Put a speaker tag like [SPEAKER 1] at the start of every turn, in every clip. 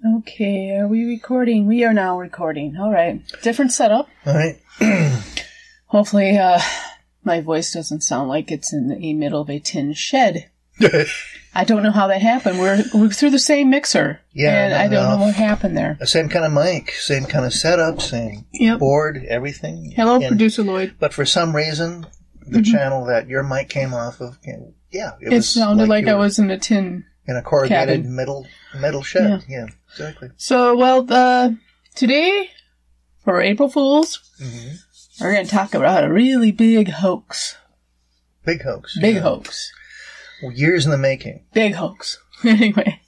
[SPEAKER 1] Okay, are we recording? We are now recording. All right. Different setup.
[SPEAKER 2] All right.
[SPEAKER 1] Hopefully, my voice doesn't sound like it's in the middle of a tin shed. I don't know how that happened. We're through the same mixer.
[SPEAKER 2] Yeah.
[SPEAKER 1] And I don't know what happened there.
[SPEAKER 2] The same kind of mic, same kind of setup, same board, everything.
[SPEAKER 1] Hello, Producer Lloyd.
[SPEAKER 2] But for some reason, the channel that your mic came off of,
[SPEAKER 1] it sounded like I was in a tin
[SPEAKER 2] in a corrugated
[SPEAKER 1] cabin.
[SPEAKER 2] metal shed. Yeah, exactly.
[SPEAKER 1] So, well, today, for April Fools, we're going to talk about a really big hoax.
[SPEAKER 2] Big hoax.
[SPEAKER 1] Big hoax.
[SPEAKER 2] Well, years in the making.
[SPEAKER 1] Big hoax. Anyway.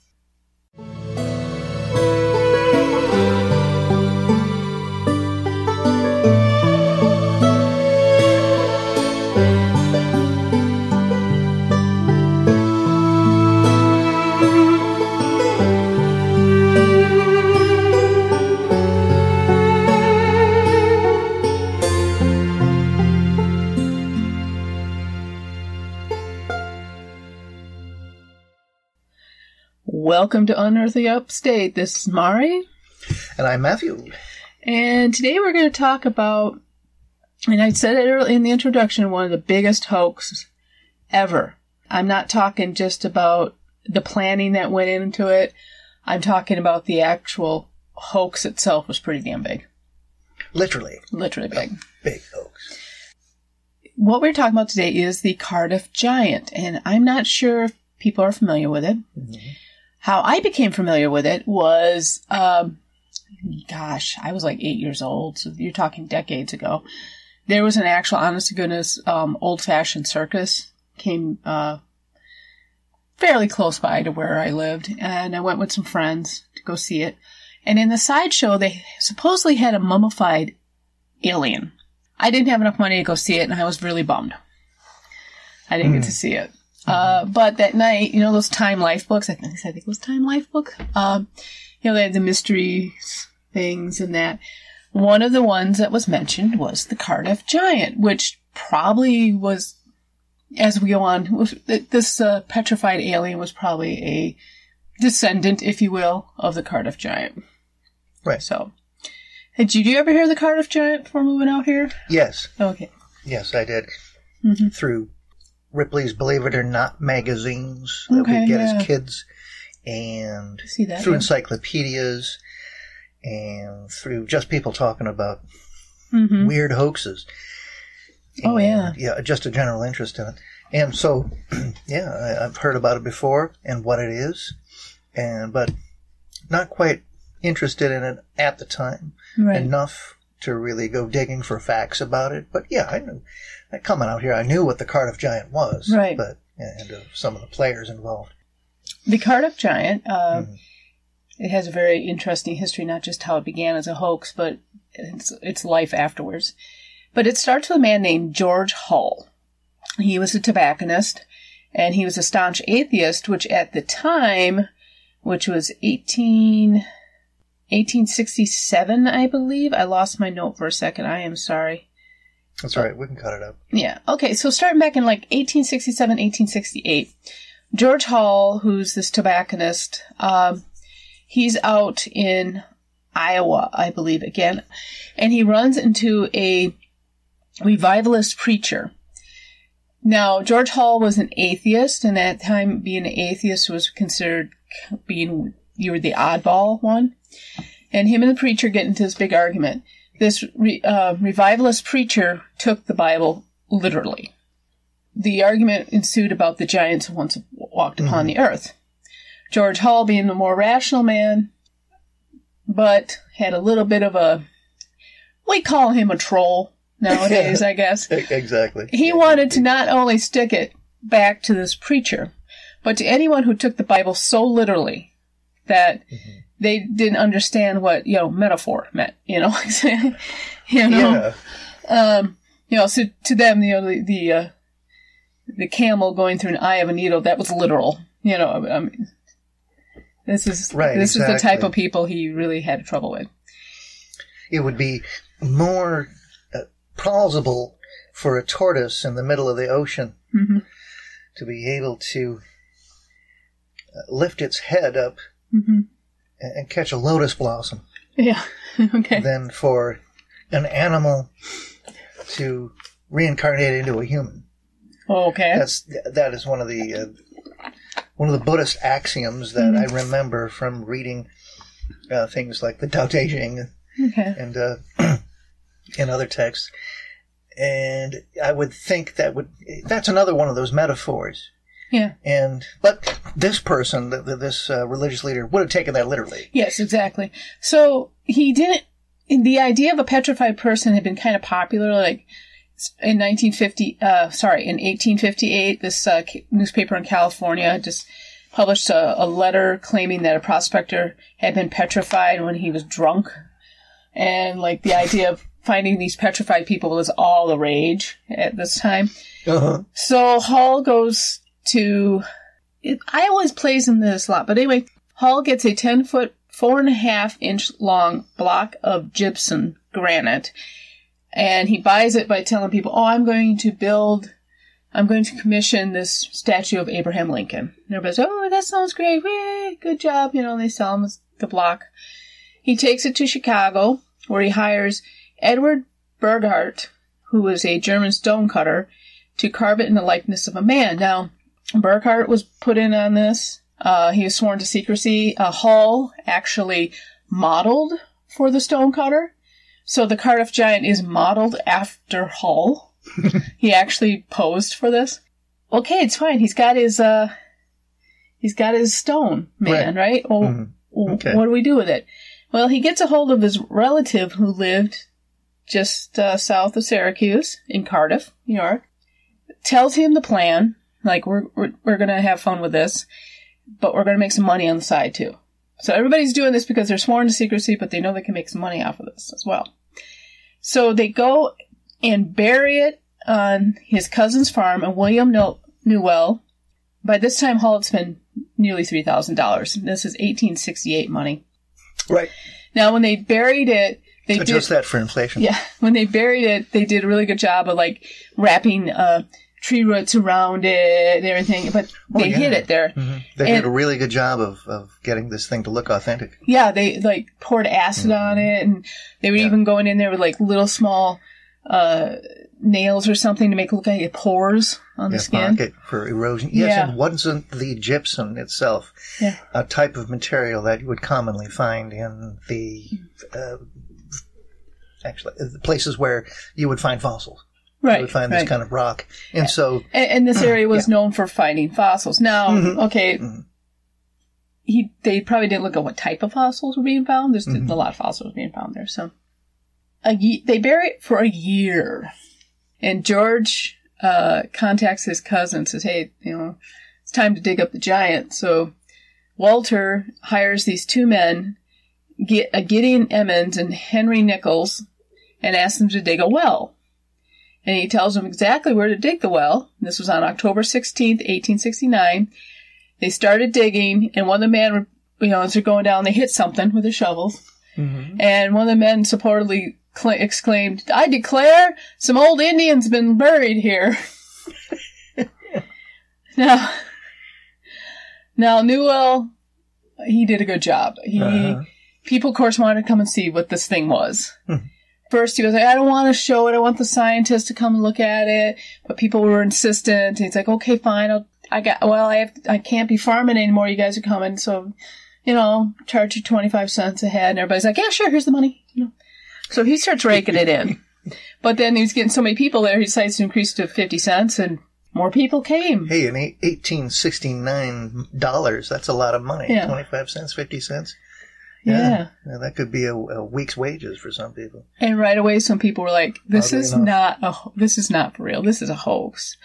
[SPEAKER 1] Welcome to Unearthly Upstate. This is Mari.
[SPEAKER 2] And I'm Matthew.
[SPEAKER 1] And today we're going to talk about, and I said it early in the introduction, one of the biggest hoaxes ever. I'm not talking just about the planning that went into it. I'm talking about the actual hoax itself was pretty damn big. Literally big.
[SPEAKER 2] Big hoax.
[SPEAKER 1] What we're talking about today is the Cardiff Giant, and I'm not sure if people are familiar with it. How I became familiar with it was, I was like 8 years old, so you're talking decades ago. There was an actual, honest-to-goodness, old-fashioned circus, came fairly close by to where I lived, and I went with some friends to go see it. And in the sideshow, they supposedly had a mummified alien. I didn't have enough money to go see it, and I was really bummed. I didn't get to see it. But that night, those Time Life books, I think it was Time Life book. They had the mystery things and that. One of the ones that was mentioned was the Cardiff Giant, which probably was, as we go on, this petrified alien was probably a descendant, if you will, of the Cardiff Giant.
[SPEAKER 2] Right.
[SPEAKER 1] So, did you ever hear of the Cardiff Giant before moving out here?
[SPEAKER 2] Yes.
[SPEAKER 1] Okay.
[SPEAKER 2] Yes, I did. Through Ripley's Believe It or Not magazines that we'd get as kids, and through encyclopedias, and through just people talking about weird hoaxes. And, just a general interest in it. And so, I've heard about it before and what it is, but not quite interested in it at the time. Enough to really go digging for facts about it. But I knew. Coming out here, I knew what the Cardiff Giant was.
[SPEAKER 1] Right.
[SPEAKER 2] But, and some of the players involved.
[SPEAKER 1] The Cardiff Giant, it has a very interesting history, not just how it began as a hoax, but its life afterwards. But it starts with a man named George Hull. He was a tobacconist, and he was a staunch atheist, which at the time, which was 1867, I believe. I lost my note for a second. I am sorry.
[SPEAKER 2] That's all right. We can cut it up.
[SPEAKER 1] Yeah. Okay. So starting back in 1867, 1868, George Hull, who's this tobacconist, he's out in Iowa, I believe, again, and he runs into a revivalist preacher. Now, George Hull was an atheist, and at that time, being an atheist was considered you were the oddball one. And him and the preacher get into this big argument. This revivalist preacher took the Bible literally. The argument ensued about the giants who once walked upon the earth. George Hull, being the more rational man, but had a little bit of we call him a troll nowadays, I guess.
[SPEAKER 2] Exactly.
[SPEAKER 1] He wanted to not only stick it back to this preacher, but to anyone who took the Bible so literally that they didn't understand what, metaphor meant, So to them, the camel going through an eye of a needle, that was literal, I mean, this is the type of people he really had trouble with.
[SPEAKER 2] It would be more plausible for a tortoise in the middle of the ocean to be able to lift its head up and catch a lotus blossom.
[SPEAKER 1] Yeah. Okay.
[SPEAKER 2] Than for an animal to reincarnate into a human.
[SPEAKER 1] Okay.
[SPEAKER 2] That is one of the Buddhist axioms that I remember from reading things like the Tao Te Ching and other texts. And I would think that's another one of those metaphors.
[SPEAKER 1] Yeah.
[SPEAKER 2] But this person, this religious leader, would have taken that literally.
[SPEAKER 1] Yes, exactly. So he didn't. The idea of a petrified person had been kind of popular, like in 1858. This newspaper in California just published a letter claiming that a prospector had been petrified when he was drunk, and like the idea of finding these petrified people was all the rage at this time. Uh-huh. So Hull goes to. I always plays in this a lot, but anyway, Hull gets a 10-foot, 4.5-inch long block of gypsum granite, and he buys it by telling people, I'm going to commission this statue of Abraham Lincoln. And everybody's, that sounds great, whee, good job, and they sell him the block. He takes it to Chicago, where he hires Edward Burghardt, who was a German stonecutter, to carve it in the likeness of a man. Now, Burghardt was put in on this. He was sworn to secrecy. Hull actually modeled for the stonecutter. So the Cardiff giant is modeled after Hull. He actually posed for this. Okay, it's fine. He's got his stone man, right? Well, What do we do with it? Well, he gets a hold of his relative who lived just south of Syracuse in Cardiff, New York. Tells him the plan. Like, we're going to have fun with this, but we're going to make some money on the side, too. So everybody's doing this because they're sworn to secrecy, but they know they can make some money off of this as well. So they go and bury it on his cousin's farm, and William Newell. By this time, Hull had spent nearly $3,000. This is 1868 money.
[SPEAKER 2] Right.
[SPEAKER 1] Now, when they buried it,
[SPEAKER 2] adjust that for inflation.
[SPEAKER 1] Yeah. When they buried it, they did a really good job of, like, wrapping tree roots around it and everything, but they hid it there. Mm-hmm.
[SPEAKER 2] They did a really good job of getting this thing to look authentic.
[SPEAKER 1] Yeah, they like poured acid on it, and they were even going in there with like little small nails or something to make it look like pores on the skin.
[SPEAKER 2] Mark it for erosion. Yes, and wasn't the gypsum itself a type of material that you would commonly find in the places where you would find fossils?
[SPEAKER 1] Right.
[SPEAKER 2] You would find this kind of rock. And so...
[SPEAKER 1] And this area was known for finding fossils. Now, they probably didn't look at what type of fossils were being found. There's a lot of fossils being found there. So they bury it for a year. And George contacts his cousin and says, hey, it's time to dig up the giant. So Walter hires these two men, Gideon Emmons and Henry Nichols, and asks them to dig a well. And he tells them exactly where to dig the well. This was on October 16th, 1869. They started digging, and one of the men, as they're going down, they hit something with their shovels. Mm-hmm. And one of the men supposedly exclaimed, I declare some old Indians been buried here. Now Newell, he did a good job. People, of course, wanted to come and see what this thing was. First, he was like, I don't want to show it. I want the scientists to come and look at it. But people were insistent. And he's like, okay, fine. I can't be farming anymore. You guys are coming. So, charge you 25 cents a head. And everybody's like, yeah, sure. Here's the money. So he starts raking it in. But then he was getting so many people there, he decides to increase to 50 cents and more people came.
[SPEAKER 2] Hey, in $1869, that's a lot of money. Yeah. 25 cents, 50 cents. Yeah. That could be a week's wages for some people. And
[SPEAKER 1] right away, some people were like, this is not for real. This is a hoax.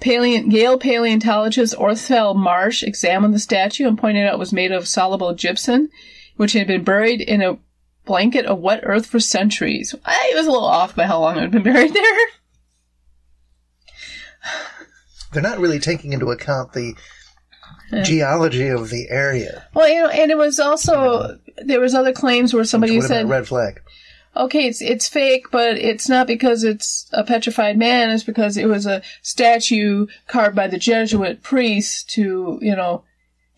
[SPEAKER 1] Yale paleontologist Orthel Marsh examined the statue and pointed out it was made of soluble gypsum, which had been buried in a blanket of wet earth for centuries. I was a little off by how long it had been buried there.
[SPEAKER 2] They're not really taking into account the geology of the area.
[SPEAKER 1] Well, and it was also, there was other claims where somebody said,
[SPEAKER 2] a red flag.
[SPEAKER 1] Okay, it's fake, but it's not because it's a petrified man, it's because it was a statue carved by the Jesuit priests to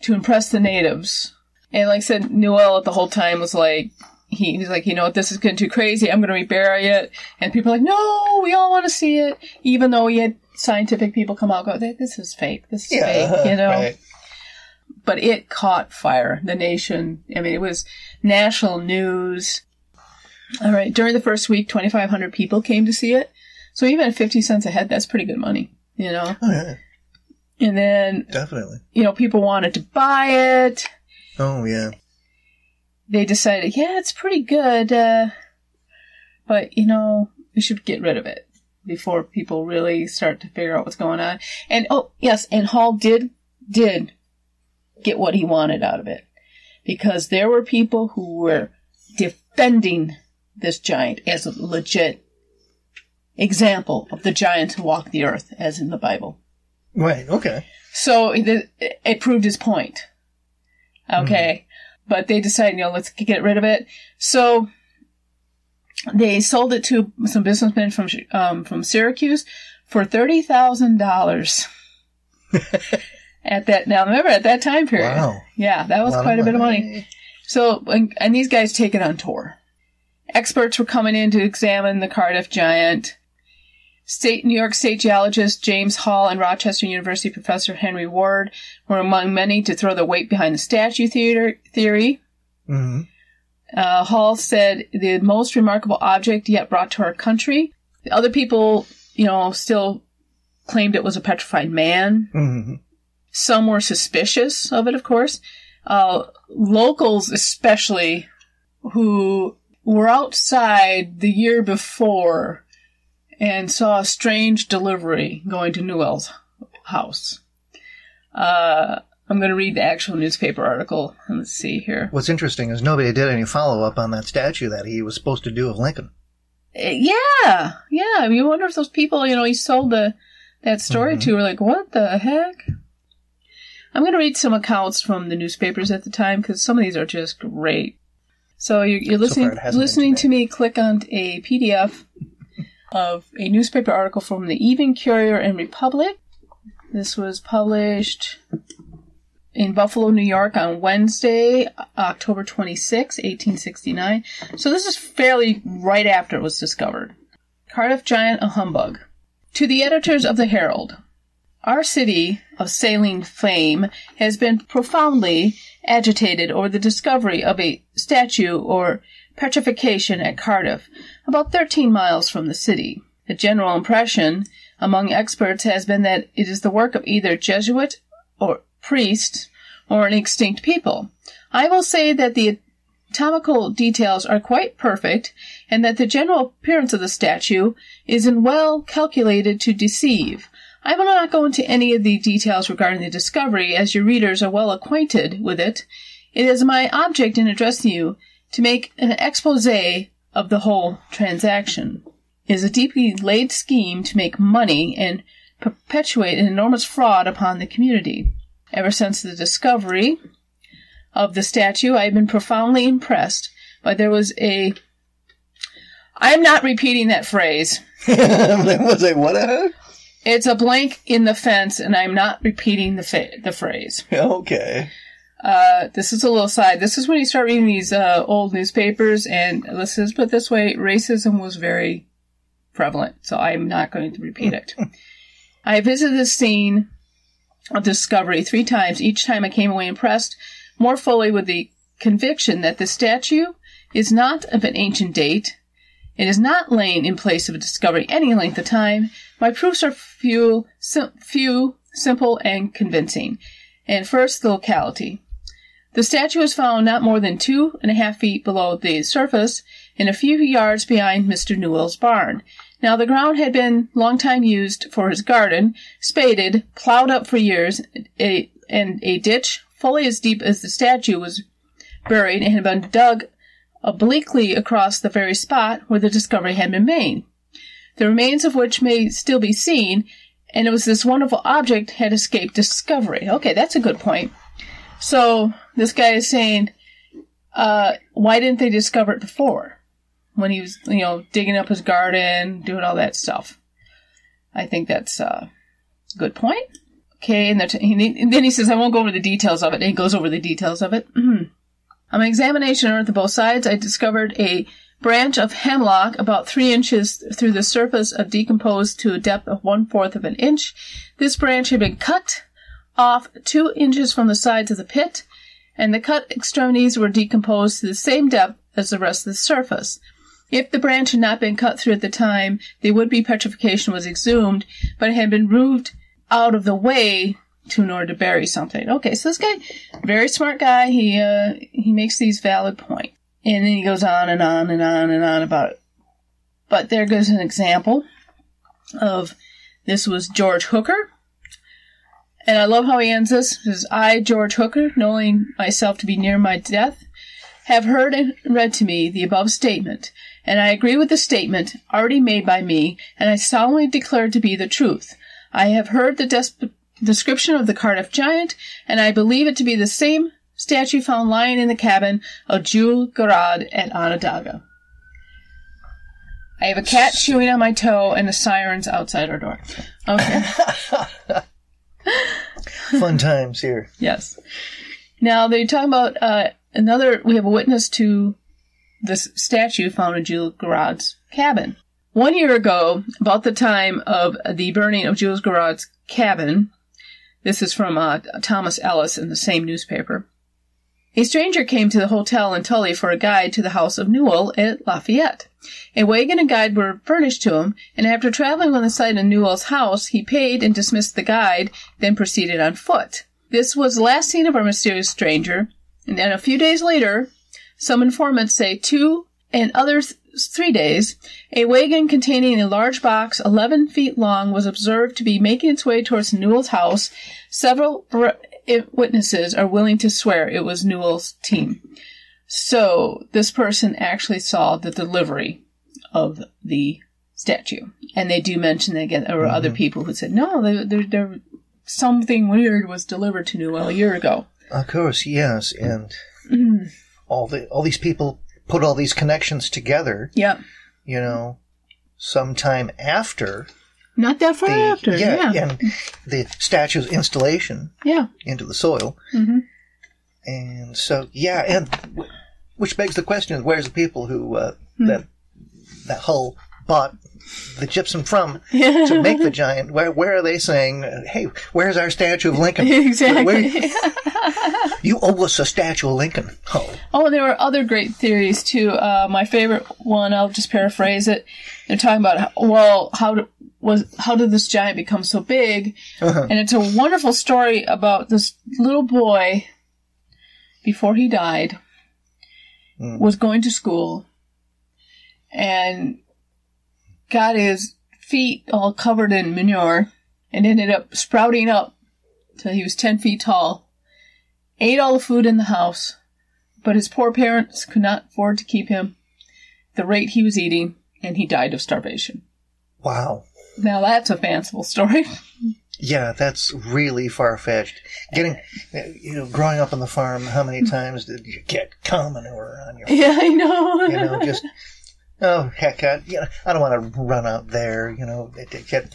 [SPEAKER 1] impress the natives. And like I said, Newell the whole time was like, he was like, you know what, this is getting too crazy. I'm going to rebury it. And people are like, no, we all want to see it. Even though he had scientific people come out and go, this is fake. This is fake, you know. Right. But it caught fire. The nation, I mean, it was national news. All right. During the first week, 2,500 people came to see it. So even at 50 cents a head, that's pretty good money, you know.
[SPEAKER 2] Oh, yeah.
[SPEAKER 1] And then,
[SPEAKER 2] definitely,
[SPEAKER 1] you know, people wanted to buy it.
[SPEAKER 2] Oh, yeah.
[SPEAKER 1] They decided, yeah, it's pretty good, but, you know, we should get rid of it before people really start to figure out what's going on. And, oh, yes, and Hall did get what he wanted out of it. Because there were people who were defending this giant as a legit example of the giant who walked the earth, as in the Bible.
[SPEAKER 2] Right, okay.
[SPEAKER 1] So it proved his point. Okay. But they decided, you know, let's get rid of it. So they sold it to some businessmen from Syracuse for $30,000. Now remember, at that time period. Wow. Yeah, that was quite a bit of money. So, and these guys take it on tour. Experts were coming in to examine the Cardiff giant. New York State geologist James Hall and Rochester University professor Henry Ward were among many to throw the weight behind the statue theory. Mm-hmm. Hall said the most remarkable object yet brought to our country. The other people, you know, still claimed it was a petrified man. Mm-hmm. Some were suspicious of it, of course. Locals especially, who were outside the year before and saw a strange delivery going to Newell's house. I'm going to read the actual newspaper article. Let's see here.
[SPEAKER 2] What's interesting is nobody did any follow-up on that statue that he was supposed to do of Lincoln.
[SPEAKER 1] Yeah. I mean, you wonder if those people, you know, he sold that story to were like, what the heck? I'm going to read some accounts from the newspapers at the time because some of these are just great. So you're listening to me click on a PDF of a newspaper article from the Evening Courier and Republic. This was published in Buffalo, New York on Wednesday, October 26, 1869. So this is fairly right after it was discovered. Cardiff giant, a humbug. To the editors of the Herald, our city of sailing fame has been profoundly agitated over the discovery of a statue or petrification at Cardiff, about 13 miles from the city. The general impression among experts has been that it is the work of either Jesuit or priest or an extinct people. I will say that the anatomical details are quite perfect, and that the general appearance of the statue is well calculated to deceive. I will not go into any of the details regarding the discovery, as your readers are well acquainted with it. It is my object in addressing you to make an exposé of the whole transaction. It is a deeply laid scheme to make money and perpetuate an enormous fraud upon the community. Ever since the discovery of the statue, I have been profoundly impressed by there was a... I'm not repeating that phrase.
[SPEAKER 2] Was it what?
[SPEAKER 1] It's a blank in the fence, and I'm not repeating the phrase.
[SPEAKER 2] Okay.
[SPEAKER 1] This is a little side. This is when you start reading these old newspapers, and let's just put it this way, racism was very prevalent, so I'm not going to repeat it. I visited the scene of discovery 3 times. Each time I came away impressed more fully with the conviction that the statue is not of an ancient date. It is not lain in place of a discovery any length of time. My proofs are few, simple, and convincing. And first, the locality. The statue was found not more than 2.5 feet below the surface, and a few yards behind Mr. Newell's barn. Now, the ground had been long time used for his garden, spaded, plowed up for years, and a ditch fully as deep as the statue was buried and had been dug obliquely across the very spot where the discovery had been made, the remains of which may still be seen, and it was this wonderful object had escaped discovery. Okay, that's a good point. So, this guy is saying, why didn't they discover it before? When he was, digging up his garden, doing all that stuff. I think that's a good point. Okay, and then he says, I won't go over the details of it, and he goes over the details of it. On my examination on both sides, I discovered a branch of hemlock about 3 inches through the surface of decomposed to a depth of 1/4 of an inch. This branch had been cut off 2 inches from the sides of the pit, and the cut extremities were decomposed to the same depth as the rest of the surface. If the branch had not been cut through at the time, the would-be petrification was exhumed, but it had been moved out of the way in order to bury something. Okay, so this guy, very smart guy, he makes these valid points. And then he goes on and on and on and on about it. But there goes an example of, this was George Hooker. And I love how he ends this. He says, I, George Hooker, knowing myself to be near my death, have heard and read to me the above statement, and I agree with the statement already made by me, and I solemnly declare it to be the truth. I have heard the description of the Cardiff giant, and I believe it to be the same statue found lying in the cabin of Jules Garrard at Onondaga. I have a cat chewing on my toe and the sirens outside our door. Okay.
[SPEAKER 2] Fun times here.
[SPEAKER 1] Yes. Now, they're talking about we have a witness to this statue found in Jules Garrard's cabin. 1 year ago, about the time of the burning of Jules Garrard's cabin, this is from Thomas Ellis in the same newspaper, a stranger came to the hotel in Tully for a guide to the house of Newell at Lafayette. A wagon and guide were furnished to him, and after traveling on the site of Newell's house, he paid and dismissed the guide, then proceeded on foot. This was the last seen of our mysterious stranger, and then a few days later, some informants say 2 and others 3 days, a wagon containing a large box 11 feet long was observed to be making its way towards Newell's house. Several witnesses are willing to swear it was Newell's team. So this person actually saw the delivery of the statue. And they do mention that again, there were other people who said, no, there something weird was delivered to Newell a year ago.
[SPEAKER 2] Of course, yes. And all these people put all these connections together.
[SPEAKER 1] Yeah.
[SPEAKER 2] You know, sometime after.
[SPEAKER 1] Not that far after.
[SPEAKER 2] Yeah, and the statue's installation.
[SPEAKER 1] Yeah.
[SPEAKER 2] Into the soil. Mm-hmm. And so, yeah, and which begs the question: where's the people who that Hull bought the gypsum from to make the giant? Where are they saying, "Hey, where's our statue of Lincoln?"
[SPEAKER 1] Exactly.
[SPEAKER 2] You owe us a statue of Lincoln.
[SPEAKER 1] Oh, there were other great theories too. My favorite one, I'll just paraphrase it. They're talking about, how did this giant become so big? Uh-huh. And it's a wonderful story about this little boy, before he died, was going to school and got his feet all covered in manure and ended up sprouting up till he was 10 feet tall. Ate all the food in the house, but his poor parents could not afford to keep him the rate he was eating, and he died of starvation.
[SPEAKER 2] Wow.
[SPEAKER 1] Now that's a fanciful story.
[SPEAKER 2] Yeah, that's really far-fetched. Growing up on the farm, how many times did you get cow manure on your...
[SPEAKER 1] Yeah, I know.
[SPEAKER 2] Just... Oh, heck, I don't want to run out there, get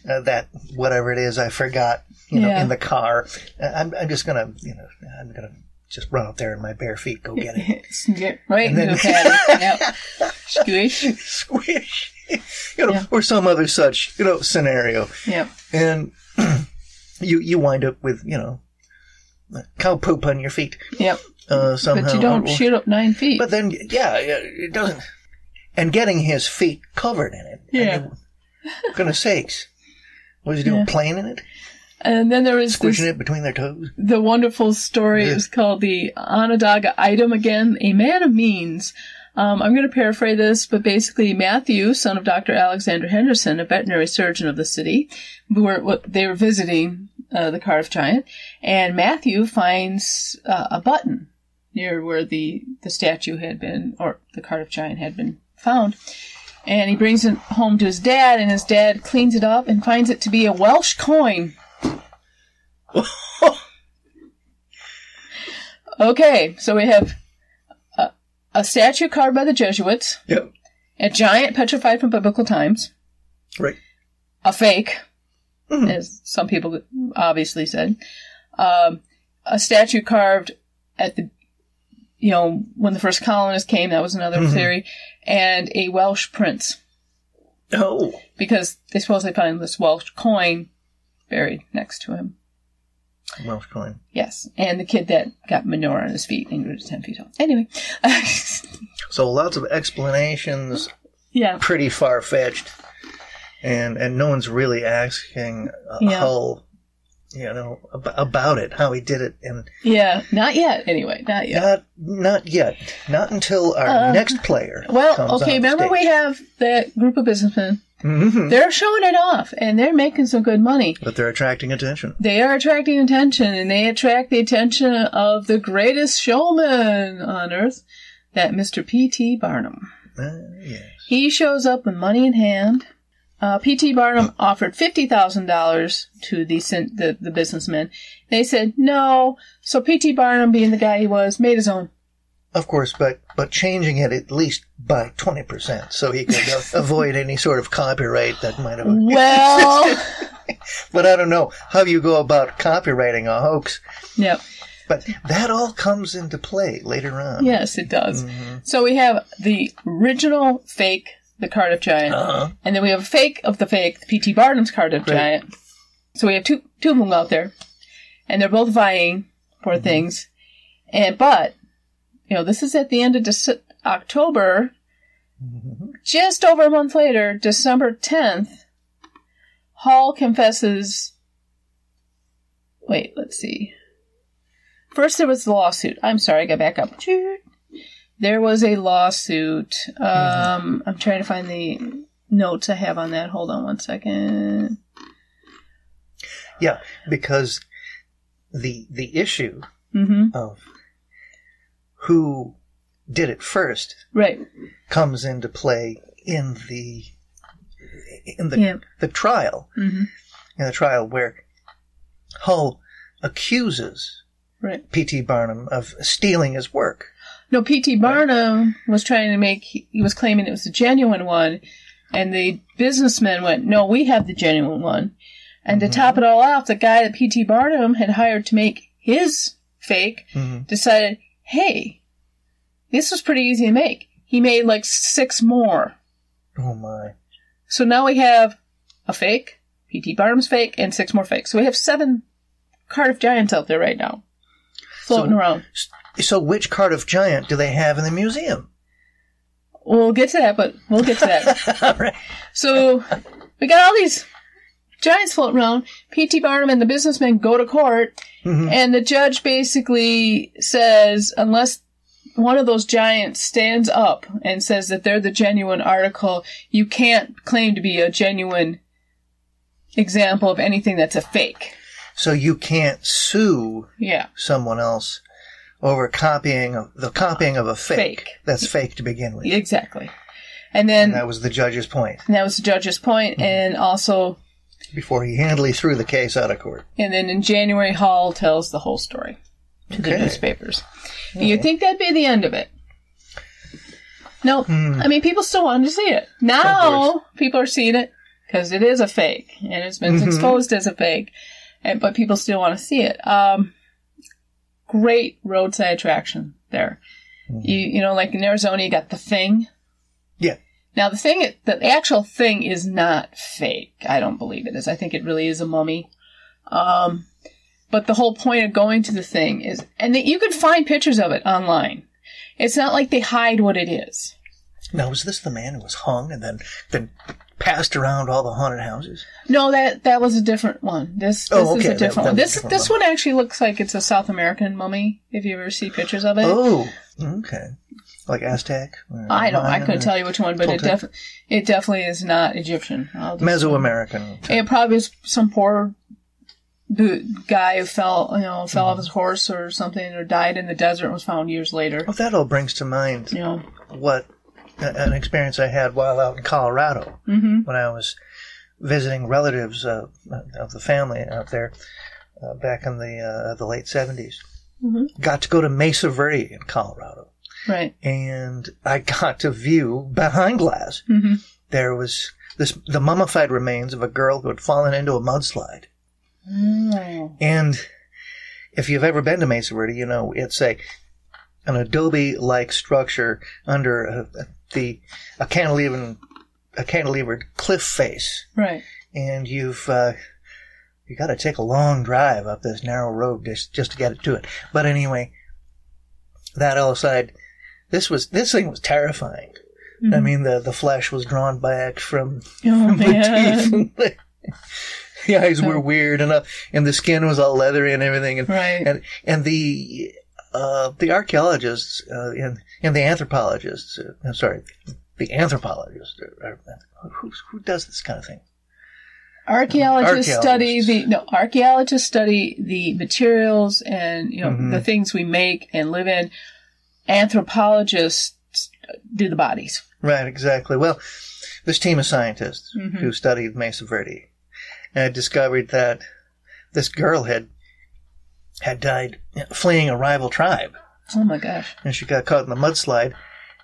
[SPEAKER 2] that, whatever it is I forgot, in the car. I'm just going to, I'm going to just run out there in my bare feet, go get it.
[SPEAKER 1] Get right into the paddock. Yep. Squish.
[SPEAKER 2] Squish. Or some other such, scenario.
[SPEAKER 1] Yep.
[SPEAKER 2] And you wind up with, cow poop on your feet.
[SPEAKER 1] Yep.
[SPEAKER 2] Somehow.
[SPEAKER 1] But you don't shoot up 9 feet.
[SPEAKER 2] But then, it doesn't... And getting his feet covered in it.
[SPEAKER 1] Yeah.
[SPEAKER 2] Goodness sakes. What was he doing, playing in it?
[SPEAKER 1] And then there was
[SPEAKER 2] squishing it between their toes?
[SPEAKER 1] The wonderful story is called the Onondaga Item again, a man of means. I'm going to paraphrase this, but basically Matthew, son of Dr. Alexander Henderson, a veterinary surgeon of the city, they were visiting the Cardiff giant, and Matthew finds a button near where the statue had been, or the Cardiff giant had been found. And he brings it home to his dad, and his dad cleans it up and finds it to be a Welsh coin. Okay, so we have a statue carved by the Jesuits.
[SPEAKER 2] Yep.
[SPEAKER 1] A giant petrified from biblical times.
[SPEAKER 2] Right.
[SPEAKER 1] A fake, as some people obviously said. A statue carved at the when the first colonists came, that was another theory, and a Welsh prince.
[SPEAKER 2] Oh.
[SPEAKER 1] Because they supposedly found this Welsh coin buried next to him.
[SPEAKER 2] Welsh coin.
[SPEAKER 1] Yes. And the kid that got manure on his feet and grew to 10 feet tall. Anyway.
[SPEAKER 2] So lots of explanations.
[SPEAKER 1] Yeah.
[SPEAKER 2] Pretty far-fetched. And no one's really asking Hull, about it, how he did it. And
[SPEAKER 1] not yet, anyway. Not yet.
[SPEAKER 2] Not yet. Not until our next player comes on
[SPEAKER 1] remember
[SPEAKER 2] stage.
[SPEAKER 1] We have that group of businessmen. Mm-hmm. They're showing it off, and they're making some good money.
[SPEAKER 2] But they're attracting attention.
[SPEAKER 1] They are attracting attention, and they attract the attention of the greatest showman on earth, that Mr. P.T. Barnum.
[SPEAKER 2] Yes.
[SPEAKER 1] He shows up with money in hand. P.T. Barnum offered $50,000 to the businessmen. They said no, so P.T. Barnum, being the guy he was, made his own.
[SPEAKER 2] Of course, but changing it at least by 20%, so he could avoid any sort of copyright that might have existed. But I don't know how you go about copyrighting a hoax.
[SPEAKER 1] Yep.
[SPEAKER 2] But that all comes into play later on.
[SPEAKER 1] Yes, it does. Mm-hmm. So we have the original fake, the Cardiff Giant, and then we have a fake of the fake, P.T. Barnum's Cardiff Giant. So we have two of them out there, and they're both vying for things. But this is at the end of October. Just over a month later, December 10th, Hall confesses... Wait, let's see. First there was the lawsuit. I'm sorry, I got back up. There was a lawsuit. I'm trying to find the notes I have on that. Hold on one second.
[SPEAKER 2] Yeah, because the issue of who did it first comes into play in the trial. Mm-hmm. In the trial where Hull accuses P.T. Barnum of stealing his work.
[SPEAKER 1] No, P.T. Barnum was he was claiming it was a genuine one, and the businessmen went, no, we have the genuine one. And to top it all off, the guy that P.T. Barnum had hired to make his fake decided, hey, this was pretty easy to make. He made like 6 more.
[SPEAKER 2] Oh my.
[SPEAKER 1] So now we have a fake, P.T. Barnum's fake, and 6 more fakes. So we have 7 Cardiff Giants out there right now, floating around.
[SPEAKER 2] So which Cardiff Giant do they have in the museum?
[SPEAKER 1] We'll get to that, but we'll get to that.
[SPEAKER 2] All right.
[SPEAKER 1] So we got all these giants floating around. P.T. Barnum and the businessmen go to court, and the judge basically says, unless one of those giants stands up and says that they're the genuine article, you can't claim to be a genuine example of anything that's a fake. So
[SPEAKER 2] you can't sue someone else over copying of a fake. That's fake to begin with.
[SPEAKER 1] Exactly.
[SPEAKER 2] And that was the judge's point.
[SPEAKER 1] And also...
[SPEAKER 2] before he handily threw the case out of court.
[SPEAKER 1] And then in January, Hall tells the whole story to the newspapers. Okay. You'd think that'd be the end of it. No, I mean, people still wanted to see it. Now, people are seeing it because it is a fake, and it's been exposed as a fake, but people still want to see it. Great roadside attraction there. You know, like in Arizona, you got the Thing.
[SPEAKER 2] Yeah.
[SPEAKER 1] Now, the actual Thing is not fake. I don't believe it is. I think it really is a mummy. But the whole point of going to the Thing is, and you can find pictures of it online. It's not like they hide what it is.
[SPEAKER 2] Now, was this the man who was hung and then passed around all the haunted houses?
[SPEAKER 1] No, that was a different one. This is a different one. This one actually looks like it's a South American mummy, if you ever see pictures of it.
[SPEAKER 2] Oh, okay. Like Aztec?
[SPEAKER 1] I couldn't tell you which one, but it definitely is not Egyptian.
[SPEAKER 2] Mesoamerican.
[SPEAKER 1] It probably is some poor guy who fell off his horse or something, or died in the desert and was found years later.
[SPEAKER 2] Well, that all brings to mind what an experience I had while out in Colorado when I was visiting relatives of the family out there back in the late 70s. Got to go to Mesa Verde in Colorado.
[SPEAKER 1] Right.
[SPEAKER 2] And I got to view behind glass. There was the mummified remains of a girl who had fallen into a mudslide. And if you've ever been to Mesa Verde, you know, it's a an adobe-like structure under a cantilevered cliff face.
[SPEAKER 1] Right.
[SPEAKER 2] And you got to take a long drive up this narrow road just to get it to it. But anyway, that all aside, this thing was terrifying. Mm-hmm. I mean, the flesh was drawn back from the teeth. The eyes were weird and the skin was all leathery and everything. And,
[SPEAKER 1] right.
[SPEAKER 2] And the archaeologists and the anthropologists, the anthropologists, who does this kind of thing?
[SPEAKER 1] Archaeologists study the materials and, mm-hmm. the things we make and live in. Anthropologists do the bodies.
[SPEAKER 2] Right, exactly. Well, this team of scientists mm-hmm. who studied Mesa Verde had discovered that this girl had died fleeing a rival tribe.
[SPEAKER 1] Oh my gosh.
[SPEAKER 2] And she got caught in the mudslide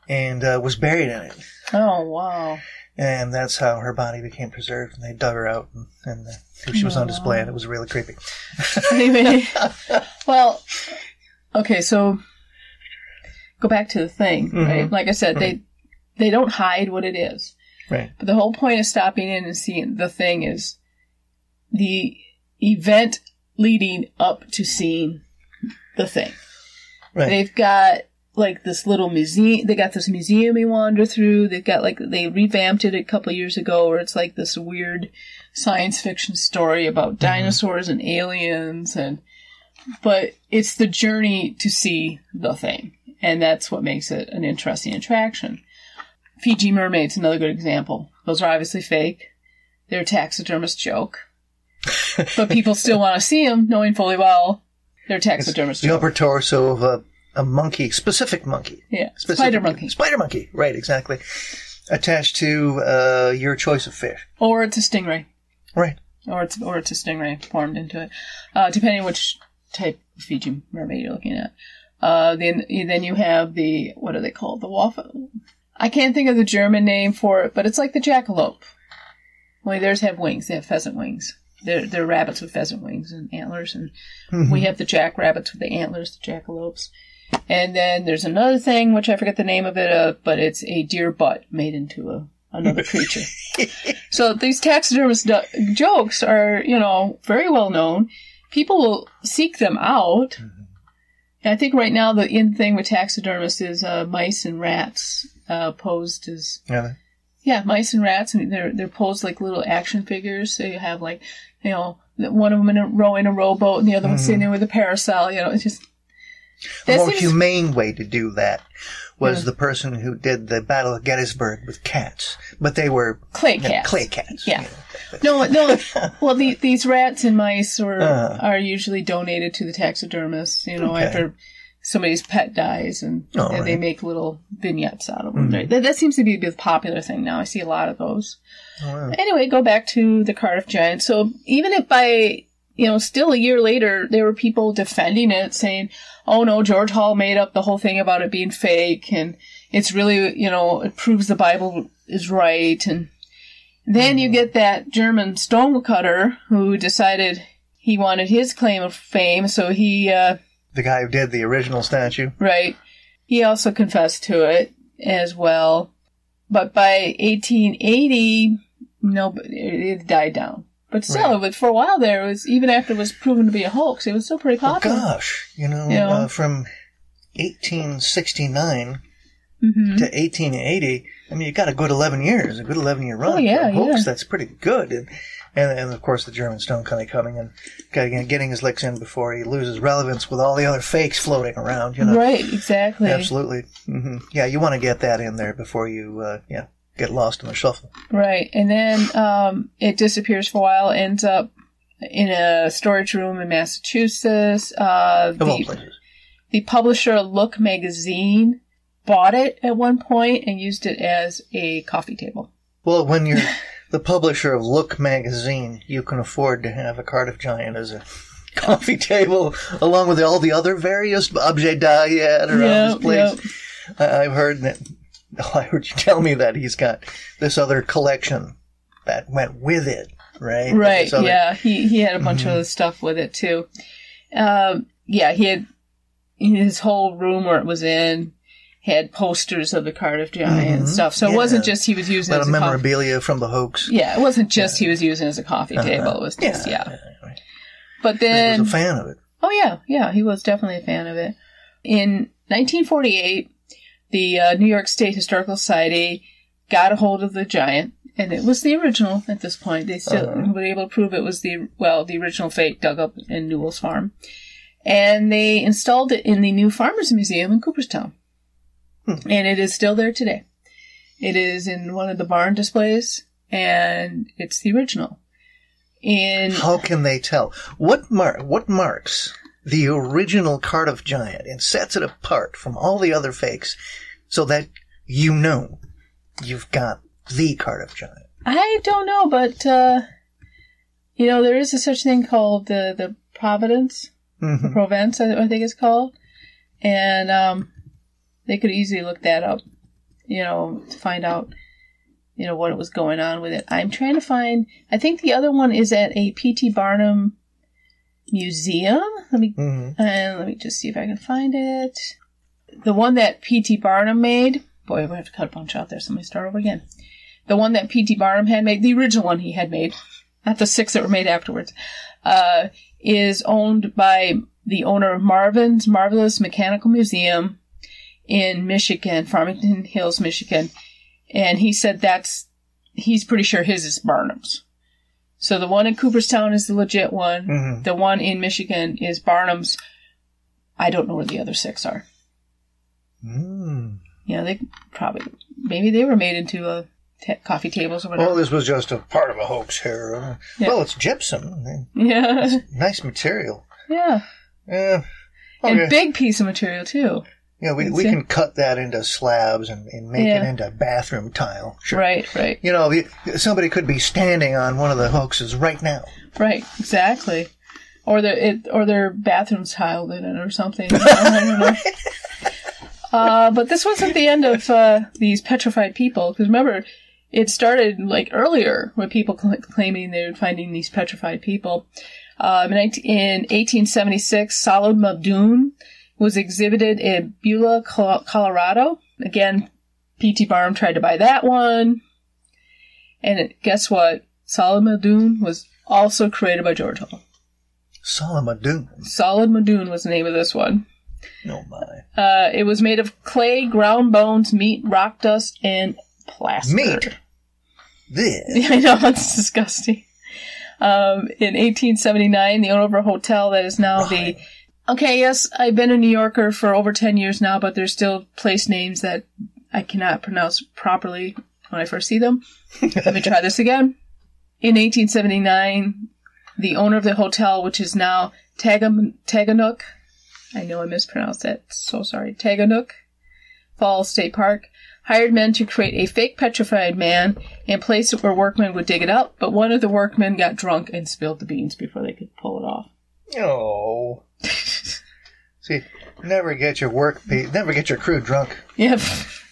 [SPEAKER 2] and was buried in it.
[SPEAKER 1] Oh, wow.
[SPEAKER 2] And that's how her body became preserved. And they dug her out and she was on display, and it was really creepy.
[SPEAKER 1] Anyway, well, okay, so go back to the thing, mm-hmm. right? Like I said, they don't hide what it is.
[SPEAKER 2] Right.
[SPEAKER 1] But the whole point of stopping in and seeing the thing is the event leading up to seeing the thing.
[SPEAKER 2] Right.
[SPEAKER 1] They've got like this little museum. They got this museum you wander through. They've got they revamped it a couple of years ago, where it's like this weird science fiction story about mm-hmm. dinosaurs and aliens, but it's the journey to see the thing, and that's what makes it an interesting attraction. Fiji mermaids, another good example. Those are obviously fake. They're a taxidermist joke. But people still want to see them, knowing fully well they're taxidermist joke.
[SPEAKER 2] The upper torso of a monkey, specific monkey.
[SPEAKER 1] Yeah, spider monkey.
[SPEAKER 2] Spider monkey, right, exactly. Attached to your choice of fish.
[SPEAKER 1] Or it's a stingray.
[SPEAKER 2] Right.
[SPEAKER 1] Or it's a stingray formed into it. Depending on which type of Fiji mermaid you're looking at. Then you have the, what are they called? The waffle. I can't think of the German name for it, but it's like the jackalope. Only theirs have wings. They have pheasant wings. They're rabbits with pheasant wings and antlers, and mm-hmm. we have the jackrabbits with the antlers, the jackalopes. And then there's another thing, which I forget the name of it, but it's a deer butt made into another creature. So these taxidermist jokes are, very well known. People will seek them out. Mm-hmm. And I think right now the in thing with taxidermists is mice and rats posed as... Yeah, mice and rats, and they're posed like little action figures. So you have one of them rowing a rowboat and the other one sitting there with a parasol. It's just...
[SPEAKER 2] A more humane way to do that was the person who did the Battle of Gettysburg with cats. But they were...
[SPEAKER 1] Clay cats.
[SPEAKER 2] Clay cats.
[SPEAKER 1] Yeah. No. Well, these rats and mice are usually donated to the taxidermists, after somebody's pet dies, and they make little vignettes out of them. Mm-hmm. That seems to be the popular thing now. I see a lot of those. Oh, wow. Anyway, go back to the Cardiff Giant. So even if by, still a year later, there were people defending it, saying, oh no, George Hall made up the whole thing about it being fake, and it's really, it proves the Bible is right. And then you get that German stonecutter who decided he wanted his claim of fame, so he...
[SPEAKER 2] the guy who did the original statue. Right.
[SPEAKER 1] He also confessed to it as well. But by 1880, it died down. But still, for a while there, it was, even after it was proven to be a hoax, it was still pretty popular.
[SPEAKER 2] Oh, gosh. From 1869 to 1880, you got a good 11 years, a good 11-year run.
[SPEAKER 1] Oh, yeah,
[SPEAKER 2] for a hoax. That's pretty good. And of course, the German stone coming and getting his licks in before he loses relevance with all the other fakes floating around.
[SPEAKER 1] Right, exactly.
[SPEAKER 2] Absolutely. Mm-hmm. Yeah, you want to get that in there before you get lost in the shuffle.
[SPEAKER 1] Right, and then it disappears for a while, ends up in a storage room in Massachusetts.
[SPEAKER 2] Of all places.
[SPEAKER 1] The publisher of Look magazine bought it at one point and used it as a coffee table.
[SPEAKER 2] Well, when you're the publisher of Look magazine, you can afford to have a Cardiff Giant as a coffee table, along with all the other various objets d'art around this place. Yep. I've heard that. I heard you tell me that he's got this other collection that went with it, right?
[SPEAKER 1] Right. Yeah, he had a bunch of other stuff with it too. He had his whole room where it was in had posters of the Cardiff Giant and stuff. So it wasn't just he was using it as a
[SPEAKER 2] memorabilia from the hoax.
[SPEAKER 1] Yeah, it wasn't just he was using it as a coffee table. It was just,
[SPEAKER 2] Right.
[SPEAKER 1] But then...
[SPEAKER 2] He was a fan of it.
[SPEAKER 1] Oh, yeah, he was definitely a fan of it. In 1948, the New York State Historical Society got a hold of the giant, and it was the original at this point. They still were able to prove it was the original fake dug up in Newell's farm. And they installed it in the new Farmers Museum in Cooperstown. And it is still there today. It is in one of the barn displays, and it's the original.
[SPEAKER 2] How can they tell? What marks the original Cardiff Giant and sets it apart from all the other fakes so that you know you've got the Cardiff Giant?
[SPEAKER 1] I don't know, but, there is a such thing called the Providence. Mm-hmm. Provence, I think it's called. And, they could easily look that up, to find out, what was going on with it. I'm trying to find, I think the other one is at a P.T. Barnum museum. Let me just see if I can find it. The one that P.T. Barnum made, boy, we have to cut a bunch out there, so let me start over again. The one that P.T. Barnum had made, the original one he had made, not the 6 that were made afterwards, is owned by the owner of Marvin's Marvelous Mechanical Museum in Michigan, Farmington Hills, Michigan. And he said he's pretty sure his is Barnum's. So the one in Cooperstown is the legit one. Mm-hmm. The one in Michigan is Barnum's. I don't know where the other 6 are. They maybe they were made into coffee tables or whatever.
[SPEAKER 2] Well, this was just a part of a hoax here. Well, it's gypsum.
[SPEAKER 1] Yeah.
[SPEAKER 2] It's nice material.
[SPEAKER 1] Yeah.
[SPEAKER 2] Yeah.
[SPEAKER 1] Okay. And big piece of material, too.
[SPEAKER 2] Yeah, we can cut that into slabs and make it into bathroom tile. Sure.
[SPEAKER 1] Right.
[SPEAKER 2] Somebody could be standing on one of the hoaxes right now.
[SPEAKER 1] Right, exactly. Or their bathroom's tiled in it or something. I don't know. But this wasn't the end of these petrified people. Because remember, it started earlier with people claiming they were finding these petrified people. In 1876, Solid Muldoon was exhibited in Beulah, Colorado. Again, P.T. Barnum tried to buy that one. And guess what? Solid Muldoon was also created by George Hall.
[SPEAKER 2] Solid Muldoon?
[SPEAKER 1] Solid Muldoon was the name of this one.
[SPEAKER 2] Oh, my.
[SPEAKER 1] It was made of clay, ground bones, meat, rock dust, and plaster.
[SPEAKER 2] Meat?
[SPEAKER 1] Yeah, I know, it's disgusting. In 1879, the owner of a hotel that is now Okay, yes, I've been a New Yorker for over 10 years now, but there's still place names that I cannot pronounce properly when I first see them. Let me try this again. In 1879, the owner of the hotel, which is now Taganook, I know I mispronounced that, so sorry, Taganook Falls State Park, hired men to create a fake petrified man and place it where workmen would dig it up, but one of the workmen got drunk and spilled the beans before they could pull it off.
[SPEAKER 2] Oh. See, never get your crew drunk.
[SPEAKER 1] Yep.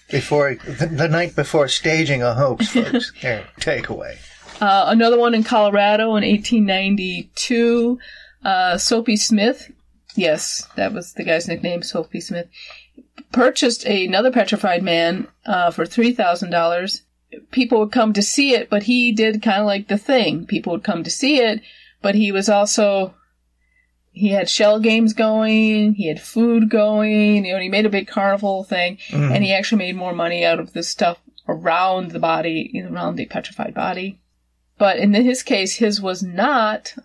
[SPEAKER 2] Before the night before staging a hoax, folks. Here, take away.
[SPEAKER 1] Another one in Colorado in 1892. Soapy Smith. Yes, that was the guy's nickname, Soapy Smith. Purchased another petrified man for $3,000. People would come to see it, but he did kind of like The Thing. People would come to see it, but he was also... He had shell games going, he had food going, he made a big carnival thing, and he actually made more money out of this stuff around the body, around the petrified body. But in his case, his was not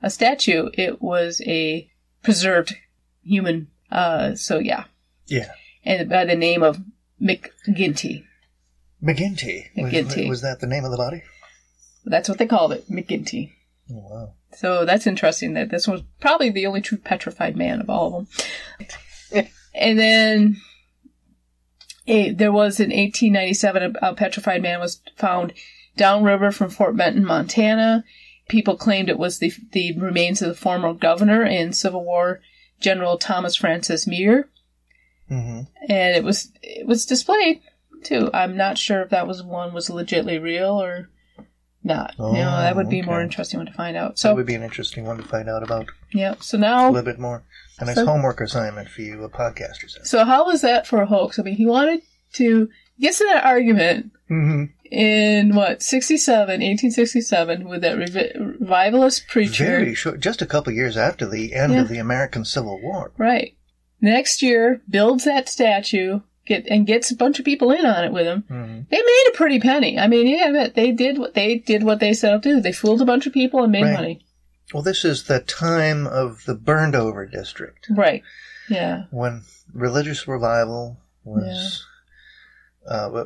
[SPEAKER 1] a statue, it was a preserved human, Yeah. And by the name of McGinty.
[SPEAKER 2] McGinty? Was that the name of the body?
[SPEAKER 1] That's what they called it, McGinty.
[SPEAKER 2] Oh, wow.
[SPEAKER 1] So that's interesting that this was probably the only true petrified man of all of them. And then there was in 1897 a petrified man was found downriver from Fort Benton, Montana. People claimed it was the remains of the former governor and Civil War General Thomas Francis Meagher. Mm-hmm. And it was displayed too. I'm not sure if that was legitimately real or not. That would be a more interesting one to find out. So
[SPEAKER 2] that would be an interesting one to find out about.
[SPEAKER 1] Yeah. So now
[SPEAKER 2] a little bit more. A nice homework assignment for you, podcasters.
[SPEAKER 1] So how was that for a hoax? I mean, he wanted to get to that argument in 1867, with that revivalist preacher.
[SPEAKER 2] Very short, just a couple years after the end of the American Civil War.
[SPEAKER 1] Right. Next year, builds that statue. Gets a bunch of people in on it with him. They made a pretty penny. I mean, they did what they set out to do. They fooled a bunch of people and made money.
[SPEAKER 2] Well, this is the time of the burned over district.
[SPEAKER 1] Right. Yeah.
[SPEAKER 2] When religious revival was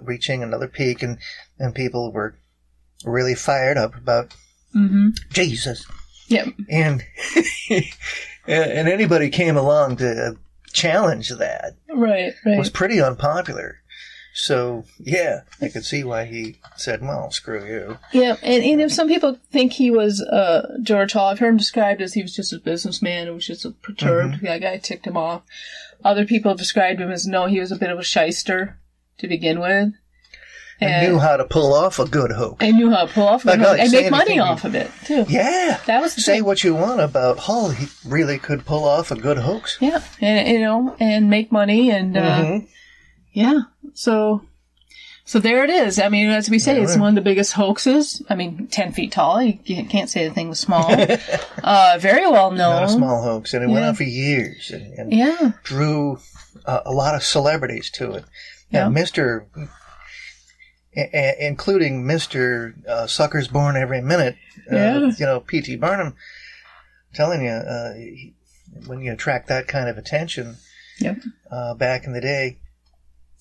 [SPEAKER 2] reaching another peak, and people were really fired up about Jesus.
[SPEAKER 1] Yep.
[SPEAKER 2] And and anybody came along to challenge that.
[SPEAKER 1] Right.
[SPEAKER 2] Was pretty unpopular. So, yeah, I could see why he said, well, screw you.
[SPEAKER 1] Yeah, and some people think he was George Hall. I've heard him described as he was just a businessman who was just perturbed. That guy ticked him off. Other people have described him as, no, he was a bit of a shyster to begin with.
[SPEAKER 2] And knew how to pull off a good hoax.
[SPEAKER 1] And knew how to pull off a good hoax. And make money off of it, too.
[SPEAKER 2] Yeah.
[SPEAKER 1] That was
[SPEAKER 2] Say what you want about Hall. He really could pull off a good hoax.
[SPEAKER 1] Yeah. And, and make money. And, yeah. So there it is. I mean, as we say, it's one of the biggest hoaxes. I mean, 10 feet tall. You can't say the thing was small. Very well known.
[SPEAKER 2] Not a small hoax. And it went on for years. And drew a lot of celebrities to it. Yeah. Including Mr. Suckers Born Every Minute, P.T. Barnum, telling you, when you attract that kind of attention, back in the day,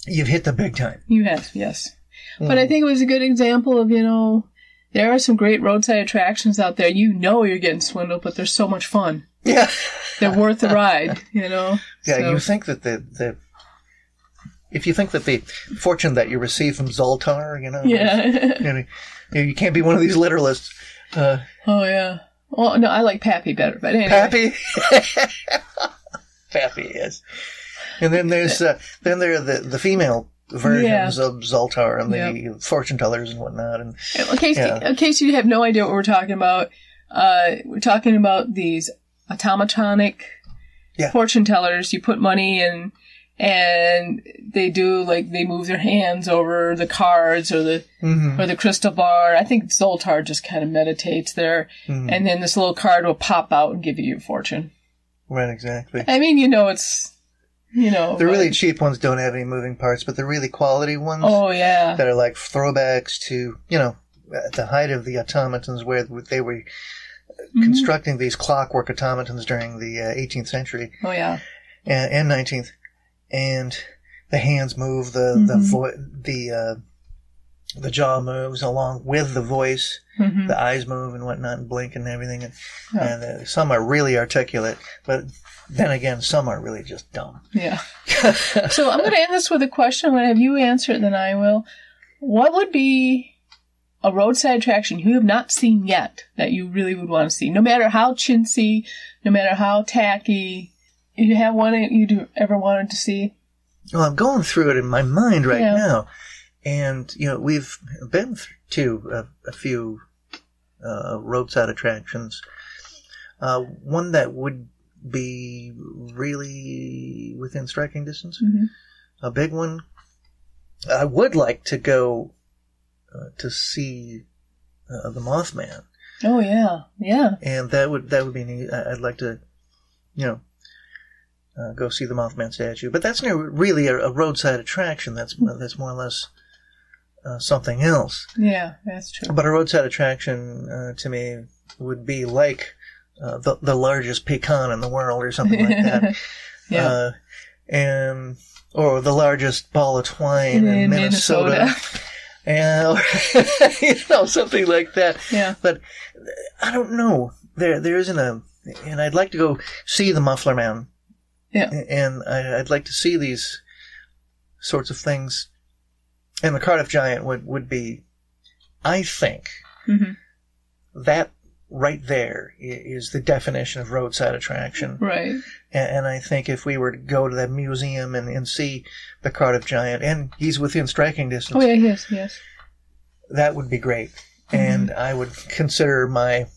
[SPEAKER 2] you've hit the big time.
[SPEAKER 1] You have, yes. But I think it was a good example of, there are some great roadside attractions out there. You're getting swindled, but they're so much fun.
[SPEAKER 2] Yeah.
[SPEAKER 1] They're worth the ride,
[SPEAKER 2] Yeah, so. You think that if you think that the fortune that you receive from Zoltar, you can't be one of these literalists.
[SPEAKER 1] Oh, yeah. Well, no, I like Pappy better, but anyway.
[SPEAKER 2] Pappy? Pappy, yes. And then there's there are the female versions of Zoltar and the fortune tellers and whatnot. And
[SPEAKER 1] in case you have no idea what we're talking about, we're talking about these automatonic fortune tellers. You put money in, and they do, they move their hands over the cards or the crystal bar. I think Zoltar just kind of meditates there. And then this little card will pop out and give you your fortune.
[SPEAKER 2] Right, exactly.
[SPEAKER 1] I mean, it's...
[SPEAKER 2] the really cheap ones don't have any moving parts, but the really quality ones that are like throwbacks to, at the height of the automatons, where they were constructing these clockwork automatons during the 18th century.
[SPEAKER 1] Oh, yeah.
[SPEAKER 2] And 19th. And the hands move, the jaw moves along with the voice, the eyes move and whatnot and blink and everything. And some are really articulate, but... then again, some are really just dumb.
[SPEAKER 1] Yeah. So I'm going to end this with a question. I'm going to have you answer it, then I will. What would be a roadside attraction you have not seen yet that you really would want to see? No matter how chintzy, no matter how tacky, if you have one you ever wanted to see?
[SPEAKER 2] Well, I'm going through it in my mind right now. And, we've been to a few roadside attractions. One that would be really within striking distance. A big one. I would like to go to see the Mothman.
[SPEAKER 1] Oh yeah.
[SPEAKER 2] And that would be neat. I'd like to, go see the Mothman statue. But that's not really a roadside attraction. That's more or less something else.
[SPEAKER 1] Yeah, that's true.
[SPEAKER 2] But a roadside attraction to me would be like the largest pecan in the world or something like that. Or the largest ball of twine in Minnesota. And, something like that.
[SPEAKER 1] Yeah.
[SPEAKER 2] But I don't know. There isn't and I'd like to go see the Muffler Man.
[SPEAKER 1] Yeah.
[SPEAKER 2] And I'd like to see these sorts of things. And the Cardiff Giant would be, I think, that right there is the definition of roadside attraction.
[SPEAKER 1] Right.
[SPEAKER 2] And I think if we were to go to that museum and see the Cardiff Giant, and he's within striking distance.
[SPEAKER 1] Oh, yeah, yes.
[SPEAKER 2] That would be great. And I would consider my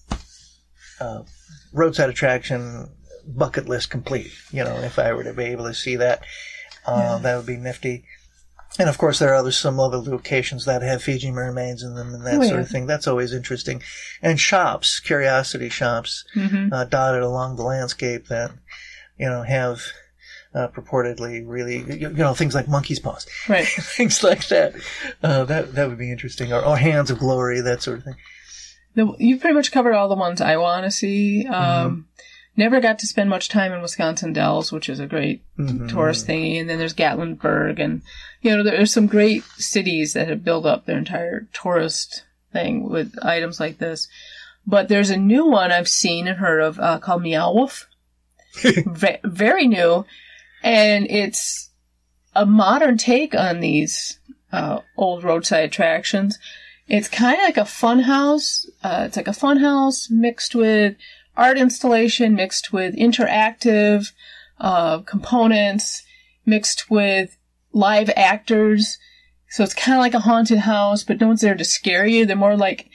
[SPEAKER 2] roadside attraction bucket list complete. If I were to be able to see that, that would be nifty. And of course, there are some other locations that have Fiji mermaids in them and that sort of thing. That's always interesting. And shops, curiosity shops, dotted along the landscape that, have purportedly really, things like monkey's paws.
[SPEAKER 1] Right.
[SPEAKER 2] Things like that. That would be interesting. Or hands of glory, that sort of thing.
[SPEAKER 1] You've pretty much covered all the ones I want to see. Never got to spend much time in Wisconsin Dells, which is a great tourist thingy. And then there's Gatlinburg. And, there's some great cities that have built up their entire tourist thing with items like this. But there's a new one I've seen and heard of called Meow Wolf. Very new. And it's a modern take on these old roadside attractions. It's kind of like a fun house. It's like a fun house mixed with art installation, mixed with interactive components, mixed with live actors. So it's kind of like a haunted house, but no one's there to scare you. They're more like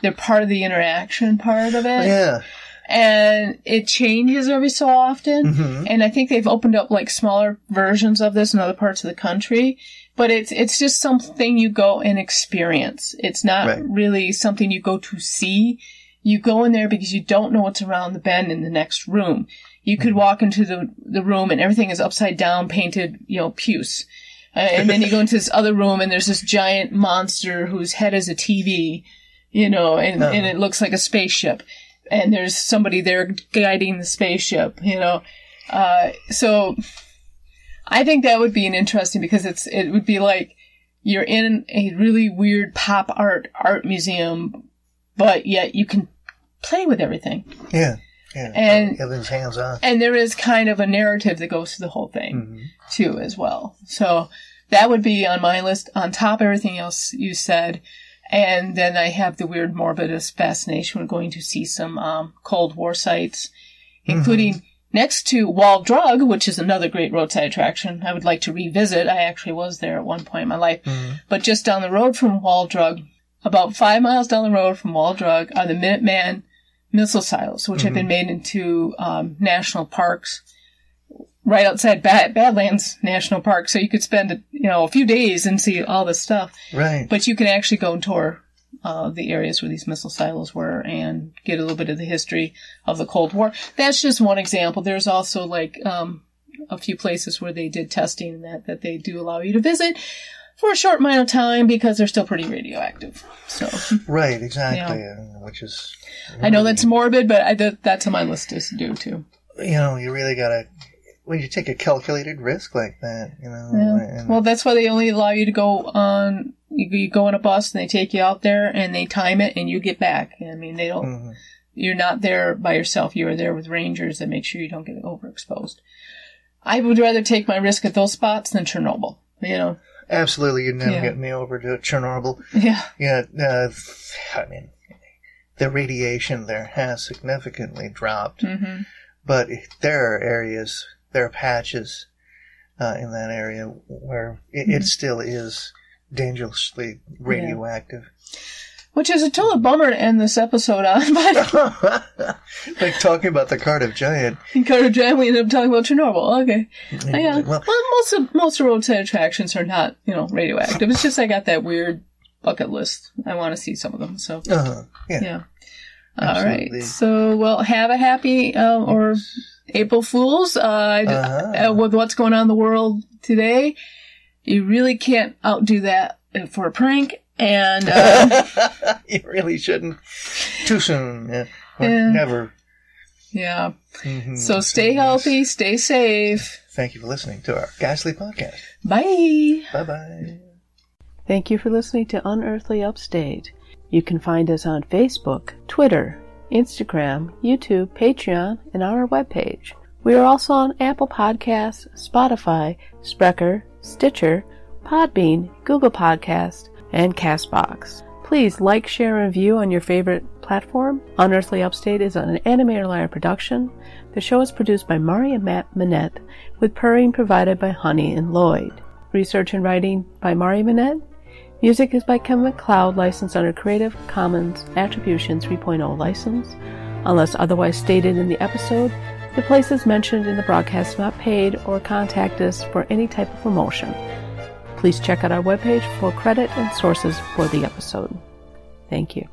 [SPEAKER 1] they're part of the interaction part of it.
[SPEAKER 2] Yeah.
[SPEAKER 1] And it changes every so often. And I think they've opened up like smaller versions of this in other parts of the country. But it's just something you go and experience. It's not really something you go to see. You go in there because you don't know what's around the bend in the next room. You could walk into the room and everything is upside down, painted, puce. And then you go into this other room and there's this giant monster whose head is a TV, and it looks like a spaceship. And there's somebody there guiding the spaceship, So I think that would be an interesting because it would be like you're in a really weird pop art museum, but yet you can play with everything.
[SPEAKER 2] Yeah. And everything's hands on.
[SPEAKER 1] And there is kind of a narrative that goes through the whole thing too, as well. So that would be on my list on top of everything else you said. And then I have the weird morbidist fascination with going to see some Cold War sites, including next to Wall Drug, which is another great roadside attraction I would like to revisit. I actually was there at one point in my life. But just down the road from Wall Drug, about 5 miles down the road from Wall Drug, are the Minuteman missile silos, which have been made into national parks right outside Badlands National Park. So you could spend a few days and see all this stuff.
[SPEAKER 2] Right.
[SPEAKER 1] But you can actually go and tour the areas where these missile silos were and get a little bit of the history of the Cold War. That's just one example. There's also like a few places where they did testing that they do allow you to visit for a short amount of time because they're still pretty radioactive. So
[SPEAKER 2] right, exactly, which is. Really,
[SPEAKER 1] I know that's morbid, but that's on my list to do too.
[SPEAKER 2] You really gotta. Well, you take a calculated risk like that,
[SPEAKER 1] Yeah. Well, that's why they only allow you to go on. You go on a bus and they take you out there and they time it and you get back. I mean, they don't. You're not there by yourself. You are there with rangers that make sure you don't get overexposed. I would rather take my risk at those spots than Chernobyl.
[SPEAKER 2] Absolutely, you'd never get me over to Chernobyl.
[SPEAKER 1] Yeah.
[SPEAKER 2] Yeah. I mean, the radiation there has significantly dropped, but there are areas. There are patches in that area where it still is dangerously radioactive.
[SPEAKER 1] Which is a total bummer to end this episode on. But
[SPEAKER 2] like talking about the Cardiff Giant.
[SPEAKER 1] In Cardiff Giant, we ended up talking about Chernobyl. Okay. Yeah. Well, most roadside attractions are not, radioactive. It's just I got that weird bucket list. I want to see some of them. So.
[SPEAKER 2] Yeah.
[SPEAKER 1] All right. So, have a happy or April Fools with what's going on in the world today. You really can't outdo that for a prank. And
[SPEAKER 2] you really shouldn't. Too soon. Never.
[SPEAKER 1] Yeah. So stay healthy, stay safe.
[SPEAKER 2] Thank you for listening to our Ghastly Podcast.
[SPEAKER 1] Bye.
[SPEAKER 2] Bye-bye.
[SPEAKER 1] Thank you for listening to Unearthly Upstate. You can find us on Facebook, Twitter, Instagram, YouTube, Patreon, and on our webpage. We are also on Apple Podcasts, Spotify, Spreaker, Stitcher, Podbean, Google Podcasts, and CastBox. Please like, share, and review on your favorite platform. Unearthly Upstate is an Animator Liar production. The show is produced by Mari and Matt Manette, with purring provided by Honey and Lloyd. Research and writing by Mari Manette.
[SPEAKER 3] Music is by Kevin MacLeod, licensed under Creative Commons Attribution 3.0 license. Unless otherwise stated in the episode, the places mentioned in the broadcast are not paid, or contact us for any type of promotion. Please check out our webpage for credit and sources for the episode. Thank you.